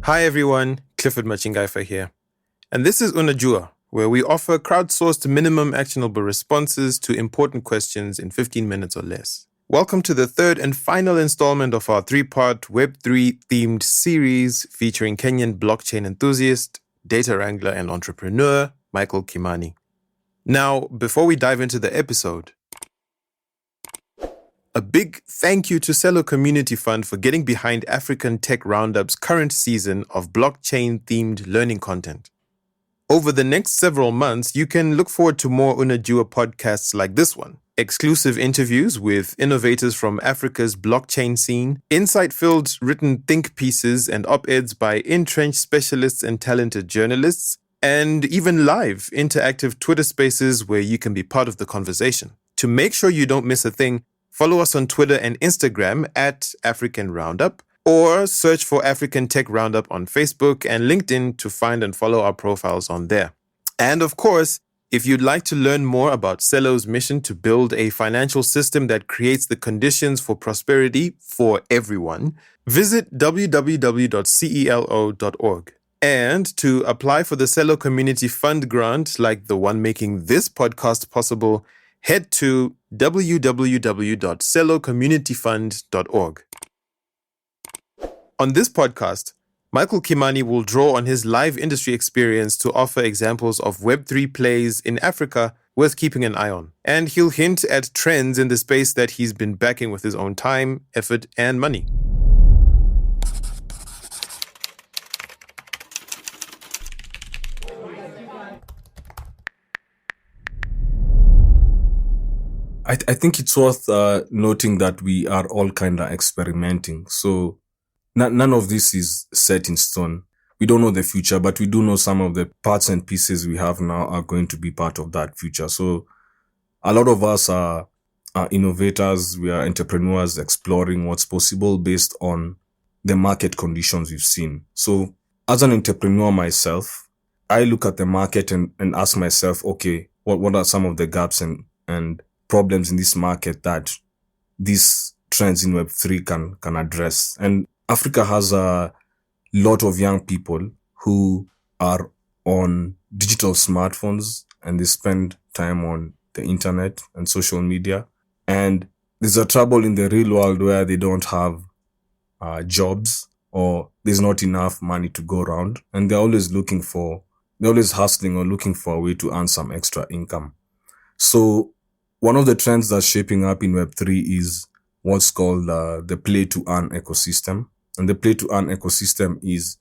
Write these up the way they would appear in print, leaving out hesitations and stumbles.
Hi everyone, Clifford Machingaifa here. And this is UNAJUA, where we offer crowdsourced minimum actionable responses to important questions in 15 minutes or less. Welcome to the third and final installment of our three-part Web3 themed series featuring Kenyan blockchain enthusiast, data wrangler and entrepreneur, Michael Kimani. Now, before we dive into the episode, a big thank you to Celo Community Fund for getting behind African Tech Roundup's current season of blockchain-themed learning content. Over the next several months, you can look forward to more UNAJUA podcasts like this one, exclusive interviews with innovators from Africa's blockchain scene, insight-filled written think pieces and op-eds by entrenched specialists and talented journalists, and even live interactive Twitter spaces where you can be part of the conversation. To make sure you don't miss a thing, follow us on Twitter and Instagram at African Roundup, or search for African Tech Roundup on Facebook and LinkedIn to find and follow our profiles on there. And of course, if you'd like to learn more about Celo's mission to build a financial system that creates the conditions for prosperity for everyone, visit www.celo.org. And to apply for the Celo Community Fund grant, like the one making this podcast possible, head to www.celocommunityfund.org. On this podcast, Michael Kimani will draw on his live industry experience to offer examples of Web3 plays in Africa worth keeping an eye on. And he'll hint at trends in the space that he's been backing with his own time, effort, and money. I think it's worth noting that we are all kind of experimenting. So none of this is set in stone. We don't know the future, but we do know some of the parts and pieces we have now are going to be part of that future. So a lot of us are innovators. We are entrepreneurs exploring what's possible based on the market conditions we've seen. So as an entrepreneur myself, I look at the market and ask myself, okay, what are some of the gaps and problems in this market that these trends in Web3 can address. And Africa has a lot of young people who are on digital smartphones and they spend time on the internet and social media. And there's a trouble in the real world where they don't have jobs or there's not enough money to go around. And they're always hustling or looking for a way to earn some extra income. So one of the trends that's shaping up in Web3 is what's called the play-to-earn ecosystem. And the play-to-earn ecosystem is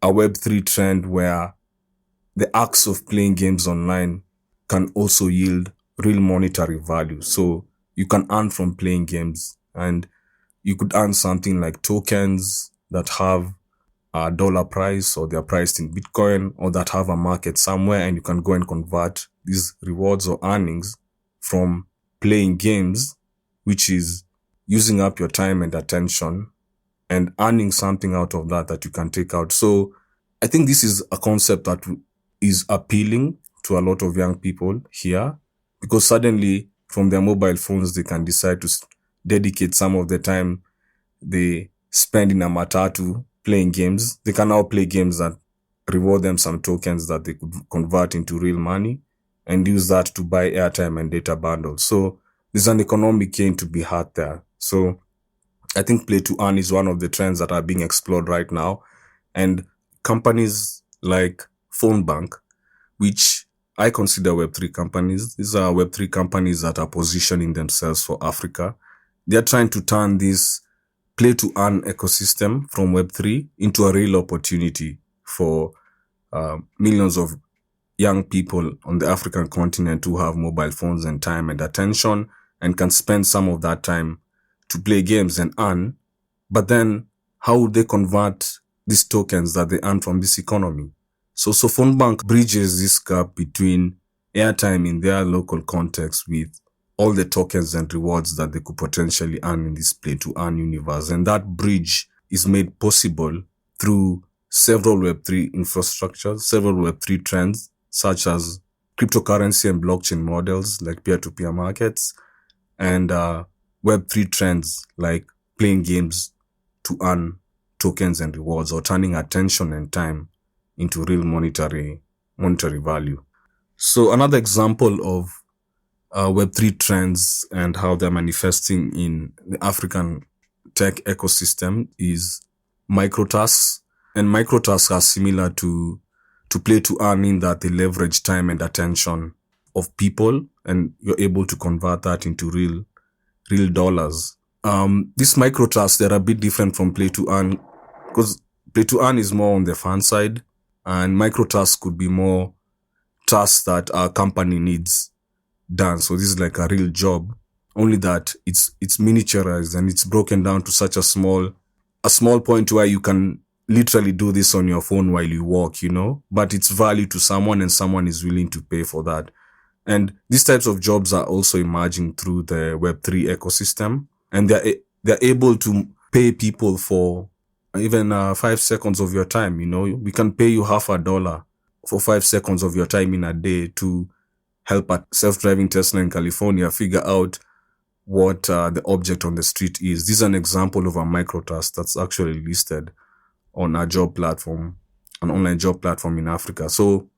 a Web3 trend where the acts of playing games online can also yield real monetary value. So you can earn from playing games, and you could earn something like tokens that have a dollar price or they're priced in Bitcoin or that have a market somewhere, and you can go and convert these rewards or earnings from playing games, which is using up your time and attention and earning something out of that you can take out. So I think this is a concept that is appealing to a lot of young people here, because suddenly from their mobile phones, they can decide to dedicate some of the time they spend in a matatu playing games. They can now play games that reward them some tokens that they could convert into real money and use that to buy airtime and data bundles. So there's an economic gain to be had there. So I think play to earn is one of the trends that are being explored right now. And companies like PhoneBank, which I consider Web3 companies, these are Web3 companies that are positioning themselves for Africa. They're trying to turn this play to earn ecosystem from Web3 into a real opportunity for millions of young people on the African continent who have mobile phones and time and attention and can spend some of that time to play games and earn. But then how would they convert these tokens that they earn from this economy? So PhoneBank bridges this gap between airtime in their local context with all the tokens and rewards that they could potentially earn in this play to earn universe. And that bridge is made possible through several Web3 infrastructures, several Web3 trends, such as cryptocurrency and blockchain models like peer-to-peer markets, and Web3 trends like playing games to earn tokens and rewards, or turning attention and time into real monetary value. So another example of Web3 trends and how they're manifesting in the African tech ecosystem is microtasks. And microtasks are similar to play to earn, in that they leverage time and attention of people, and you're able to convert that into real dollars. These microtasks, they're a bit different from play to earn, because play to earn is more on the fun side, and microtasks could be more tasks that our company needs done. So this is like a real job, only that it's miniaturized and it's broken down to such a small point where you can literally do this on your phone while you walk, but it's value to someone, and someone is willing to pay for that. And these types of jobs are also emerging through the Web3 ecosystem, and they're able to pay people for even 5 seconds of your time. We can pay you $50 for 5 seconds of your time in a day to help a self-driving Tesla in California figure out what the object on the street is. This is an example of a microtask that's actually listed on a job platform, an online job platform in Africa. So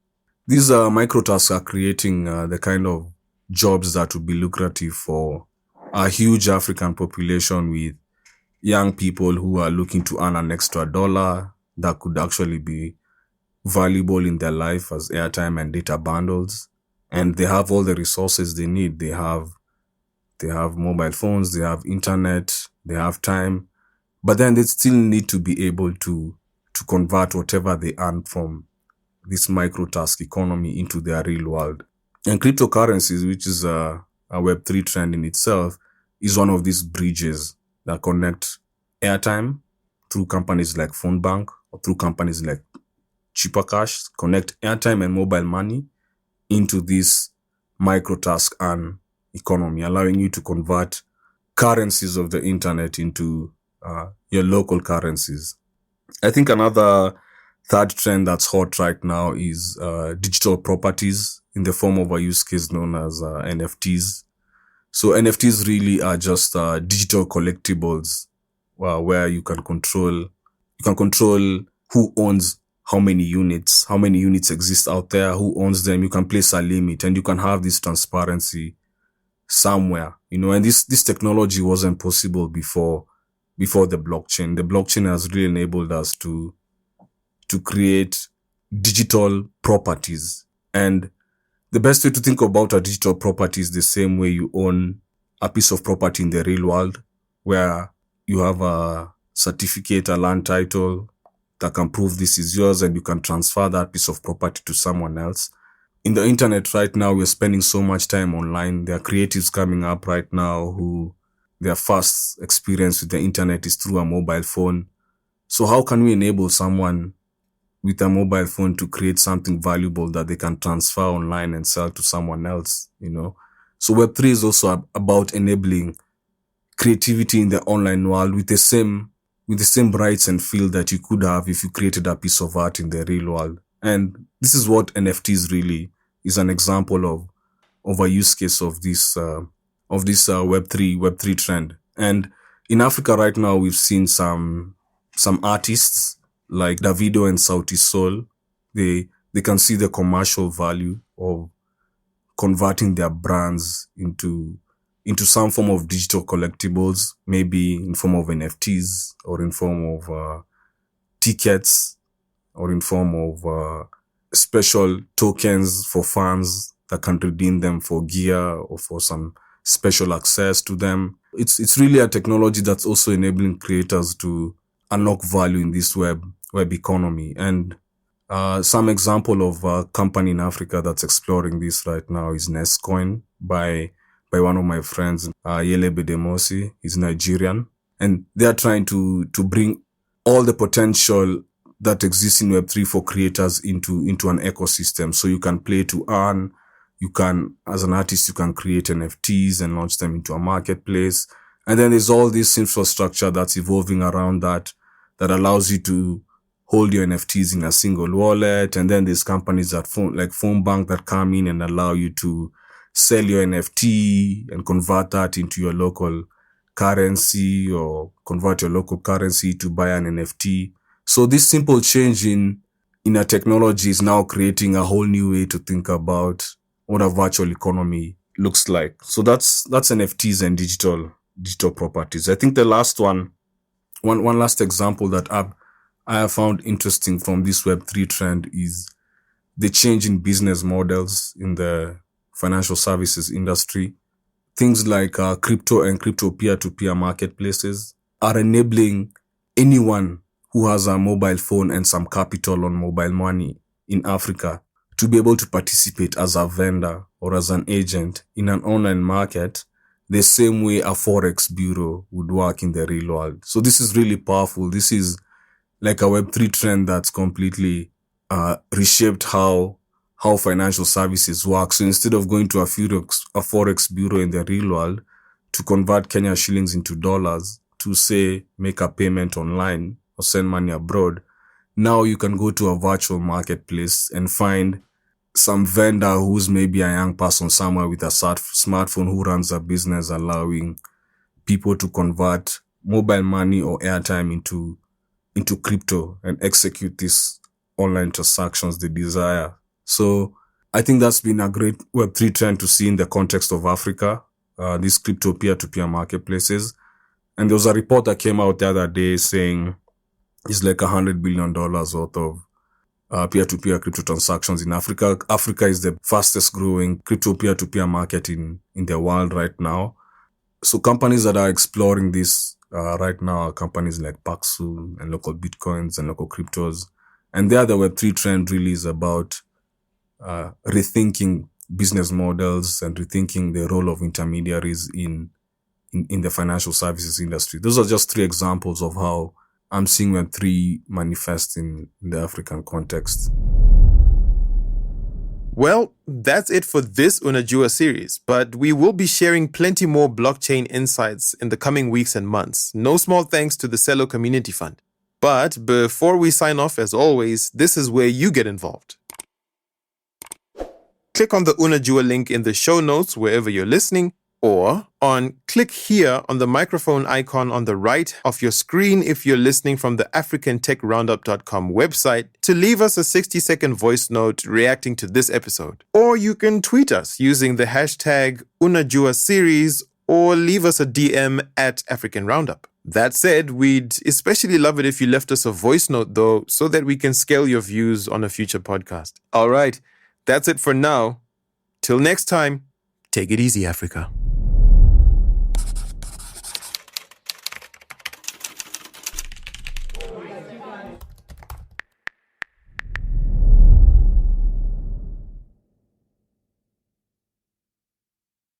these microtasks are creating the kind of jobs that would be lucrative for a huge African population, with young people who are looking to earn an extra dollar that could actually be valuable in their life as airtime and data bundles. And they have all the resources they need. They have mobile phones, they have internet, they have time, but then they still need to be able to convert whatever they earn from this microtask economy into their real world. And cryptocurrencies, which is a Web3 trend in itself, is one of these bridges that connect airtime through companies like Phone Bank, or through companies like Cheaper Cash, connect airtime and mobile money into this microtask and economy, allowing you to convert currencies of the internet into your local currencies. I think another third trend that's hot right now is digital properties in the form of a use case known as NFTs. So NFTs really are just digital collectibles where you can control who owns how many units exist out there, who owns them. You can place a limit, and you can have this transparency somewhere, and this technology wasn't possible before the blockchain. The blockchain has really enabled us to create digital properties. And the best way to think about a digital property is the same way you own a piece of property in the real world, where you have a certificate, a land title that can prove this is yours, and you can transfer that piece of property to someone else. In the internet right now, we're spending so much time online. There are creatives coming up right now who their first experience with the internet is through a mobile phone. So how can we enable someone with a mobile phone to create something valuable that they can transfer online and sell to someone else, So Web3 is also about enabling creativity in the online world with the same rights and feel that you could have if you created a piece of art in the real world. And this is what NFTs really is, an example of a use case of this Web3 trend. And in Africa right now, we've seen some artists like Davido and Sauti Sol. They can see the commercial value of converting their brands into some form of digital collectibles, maybe in form of NFTs, or in form of tickets, or in form of special tokens for fans that can redeem them for gear or for some special access to them. It's really a technology that's also enabling creators to unlock value in this web economy. And some example of a company in Africa that's exploring this right now is Nestcoin by one of my friends, Yele Bedemosi. He's Nigerian, and they are trying to bring all the potential that exists in Web3 for creators into an ecosystem. So you can play to earn. You can, as an artist, you can create NFTs and launch them into a marketplace. And then there's all this infrastructure that's evolving around that allows you to hold your NFTs in a single wallet. And then there's companies like Phone Bank that come in and allow you to sell your NFT and convert that into your local currency or convert your local currency to buy an NFT. So this simple change in a technology is now creating a whole new way to think about what a virtual economy looks like. So that's NFTs and digital properties. I think the last one last example that I have found interesting from this Web3 trend is the change in business models in the financial services industry. Things like crypto and crypto peer-to-peer marketplaces are enabling anyone who has a mobile phone and some capital on mobile money in Africa to be able to participate as a vendor or as an agent in an online market the same way a forex bureau would work in the real world. So this is really powerful. This is like a Web3 trend that's completely reshaped how financial services work. So instead of going to a forex bureau in the real world to convert Kenya shillings into dollars to say make a payment online or send money abroad, now you can go to a virtual marketplace and find some vendor who's maybe a young person somewhere with a smartphone who runs a business allowing people to convert mobile money or airtime into crypto and execute these online transactions they desire. So I think that's been a great Web3 trend to see in the context of Africa, these crypto peer-to-peer marketplaces. And there was a report that came out the other day saying it's like $100 billion worth of peer-to-peer crypto transactions in Africa. Africa is the fastest growing crypto peer-to-peer market in the world right now. So companies that are exploring this right now are companies like Paxful and local Bitcoins and local cryptos. And there the Web3 trend really is about rethinking business models and rethinking the role of intermediaries in the financial services industry. Those are just 3 examples of how I'm seeing Web3 manifest in the African context. Well, that's it for this UNAJUA series, but we will be sharing plenty more blockchain insights in the coming weeks and months. No small thanks to the Celo Community Fund. But before we sign off, as always, this is where you get involved. Click on the UNAJUA link in the show notes wherever you're listening, or click here on the microphone icon on the right of your screen if you're listening from the africantechroundup.com website to leave us a 60-second voice note reacting to this episode. Or you can tweet us using the hashtag UNAJUA series or leave us a DM at African Roundup. That said, we'd especially love it if you left us a voice note though, so that we can scale your views on a future podcast. All right, that's it for now. Till next time, take it easy, Africa.